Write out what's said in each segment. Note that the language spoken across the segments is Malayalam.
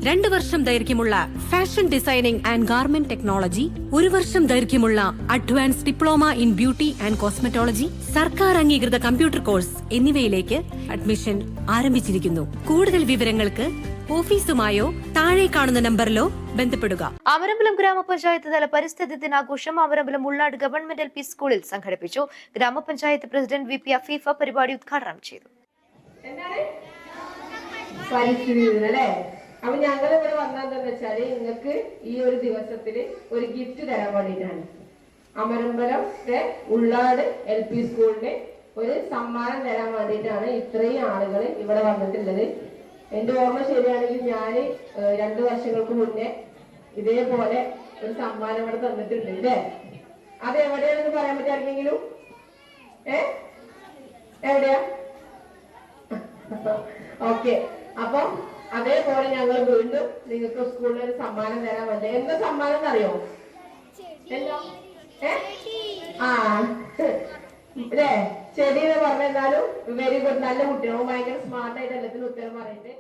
2 വർഷം ദൈർഘ്യമുള്ള fashion designing and garment technology, 1 വർഷം ദൈർഘ്യമുള്ള advance diploma in beauty and cosmetology, സർക്കാർ അംഗീകൃത കമ്പ്യൂട്ടർ കോഴ്സ് എന്നിവയിലേക്ക് അഡ്മിഷൻ ആരംഭിച്ചിരിക്കുന്നു. കൂടുതൽ വിവരങ്ങൾക്ക് ഓഫീസുമായോ താഴെ കാണുന്ന നമ്പറിലോ ബന്ധപ്പെടുക. അമരമ്പലം ഗ്രാമപഞ്ചായത്ത് തല പരിസ്ഥിതി ദിനാഘോഷം അമരമ്പലം ഉള്ളാട് ഗവൺമെന്റ് LP സ്കൂളിൽ സംഘടിപ്പിച്ചു. ഗ്രാമപഞ്ചായത്ത് പ്രസിഡന്റ് VP അഫീഫ പരിപാടി ഉദ്ഘാടനം ചെയ്തു. അപ്പൊ ഞങ്ങൾ ഇവിടെ വന്നതെന്ന് വെച്ചാല് നിങ്ങൾക്ക് ഈ ഒരു ദിവസത്തില് ഒരു ഗിഫ്റ്റ് തരാൻ വേണ്ടിയിട്ടാണ്. അമരമ്പലത്തെ ഉള്ളാട് LP സ്കൂളിന് ഒരു സമ്മാനം തരാൻ വേണ്ടിയിട്ടാണ് ഇത്രയും ആളുകൾ ഇവിടെ വന്നിട്ടുള്ളത്. എന്റെ ഓർമ്മ ശരിയാണെങ്കിൽ ഞാൻ 2 വർഷങ്ങൾക്ക് മുന്നേ ഇതേപോലെ ഒരു സമ്മാനം ഇവിടെ തന്നിട്ടുണ്ട് അല്ലേ? അത് എവിടെയാണെന്ന് പറയാൻ പറ്റാറില്ലെങ്കിലും എവിടെയാ? ഓക്കെ, അപ്പൊ അതേപോലെ ഞങ്ങൾ വീണ്ടും നിങ്ങൾക്ക് സ്കൂളിൽ ഒരു സമ്മാനം തരാൻ പറ്റില്ല. എന്താ സമ്മാനം എന്നറിയോ? അല്ലേ? ചെടി എന്ന് പറഞ്ഞാലും വെരി ഗുഡ്, നല്ല കുട്ടികളും ഭയങ്കര സ്മാർട്ടായിട്ട് എല്ലാത്തിനും ഉത്തരം പറയട്ടെ.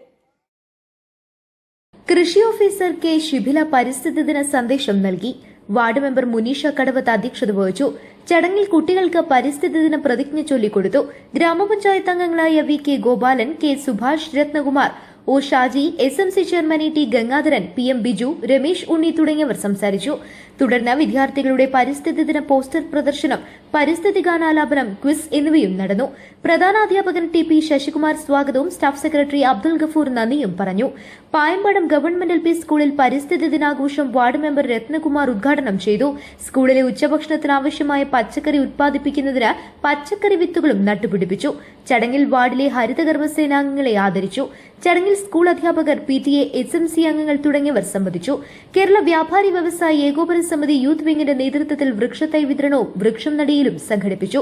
കൃഷി ഓഫീസർ K. ഷിബില പരിസ്ഥിതി ദിന സന്ദേശം നൽകി. വാർഡ് മെമ്പർ മുനീഷ കടവത്ത് അധ്യക്ഷത വഹിച്ചു. ചടങ്ങിൽ കുട്ടികൾക്ക് പരിസ്ഥിതി ദിന പ്രതിജ്ഞ ചൊല്ലിക്കൊടുത്തു. ഗ്രാമപഞ്ചായത്ത് അംഗങ്ങളായ VK Gopalan, K. Subhash, Ratnakumar, O. Shaji, SMC chairman ET Gangadharan, PM Biju, Ramesh Unni തുടങ്ങിയവർ സംസാരിച്ചു. തുടർന്ന് വിദ്യാർത്ഥികളുടെ പരിസ്ഥിതി ദിന പോസ്റ്റർ പ്രദർശനം, പരിസ്ഥിതി ഗാനാലാപനം, ക്വിസ് എന്നിവയും നടന്നു. പ്രധാനാധ്യാപകൻ TP ശശികുമാർ സ്വാഗതവും സ്റ്റാഫ് സെക്രട്ടറി അബ്ദുൽ ഗഫൂർ നന്ദിയും പറഞ്ഞു. പായമ്പാടം ഗവൺമെന്റ് LP സ്കൂളിൽ പരിസ്ഥിതി ദിനാഘോഷം വാർഡ് മെമ്പർ രത്നകുമാർ ഉദ്ഘാടനം ചെയ്തു. സ്കൂളിലെ ഉച്ചഭക്ഷണത്തിന് ആവശ്യമായ പച്ചക്കറി ഉത്പാദിപ്പിക്കുന്നതിന് പച്ചക്കറി വിത്തുകളും നട്ടുപിടിപ്പിച്ചു. ചടങ്ങിൽ വാർഡിലെ ഹരിതകർമ്മസേനാംഗങ്ങളെ ആദരിച്ചു. ചടങ്ങിൽ സ്കൂൾ അധ്യാപകർ, PTA, SMC അംഗങ്ങൾ തുടങ്ങിയവർ സംബന്ധിച്ചു. കേരള വ്യാപാരി വ്യവസായി ഏകോപന സമിതി യൂത്ത് വിംഗിന്റെ നേതൃത്വത്തിൽ വൃക്ഷത്തൈ വിതരണവും വൃക്ഷം നടീലും സംഘടിപ്പിച്ചു.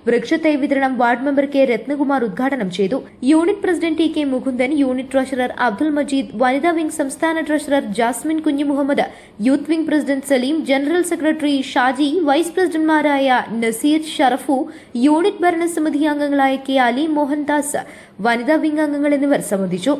വൃക്ഷത്തൈ വിതരണം വാർഡ് മെമ്പർ K. രത്നകുമാർ ഉദ്ഘാടനം ചെയ്തു. Unit president TK Mukundan, unit treasurer Abdul Majeed, വനിതാ വിംഗ് സംസ്ഥാന treasurer Jasmine Kunjumuhammed, youth wing president Saleem, general secretary Shaji, vice പ്രസിഡന്റുമാരായ നസീർ, ഷറഫു, യൂണിറ്റ് ഭരണസമിതി അംഗങ്ങളായ K. അലി മോഹൻദാസ്, വനിതാ വിംഗ് അംഗങ്ങൾ എന്നിവർ സംബന്ധിച്ചു.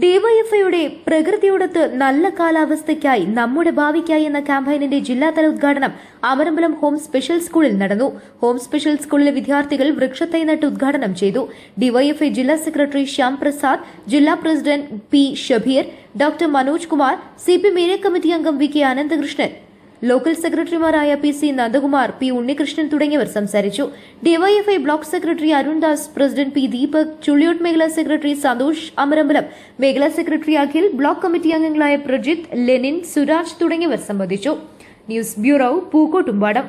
ഡിവൈഎഫ്ഐയുടെ പ്രകൃതിയോടൊത്ത് നല്ല കാലാവസ്ഥയ്ക്കായി നമ്മുടെ ഭാവിക്കായി എന്ന ക്യാമ്പയിനിന്റെ ജില്ലാതല ഉദ്ഘാടനം അമരമ്പലം ഹോം സ്പെഷ്യൽ സ്കൂളിൽ നടന്നു. ഹോം സ്പെഷ്യൽ സ്കൂളിലെ വിദ്യാർത്ഥികൾ വൃക്ഷത്തൈ നട്ട് ഉദ്ഘാടനം ചെയ്തു. ഡിവൈഎഫ്ഐ ജില്ലാ സെക്രട്ടറി ശ്യാം പ്രസാദ്, ജില്ലാ president P. Shabeer, doctor Manoj Kumar, CPM area committee അംഗം VK അനന്തകൃഷ്ണൻ, ലോക്കൽ സെക്രട്ടറിമാരായ PC നന്ദകുമാർ, P. ഉണ്ണികൃഷ്ണൻ തുടങ്ങിയവർ സംസാരിച്ചു. DYFI block secretary Arundas, president P. Deepak, Chulliyode മേഖലാ സെക്രട്ടറി സന്തോഷ്, അമരമ്പലം മേഖലാ സെക്രട്ടറി അഖിൽ, ബ്ലോക്ക് കമ്മിറ്റി അംഗങ്ങളായ പ്രജിത്ത്, ലെനിൻ, സുരാജ് തുടങ്ങിയവർ സംബന്ധിച്ചു. News bureau, Pookkottumpadam.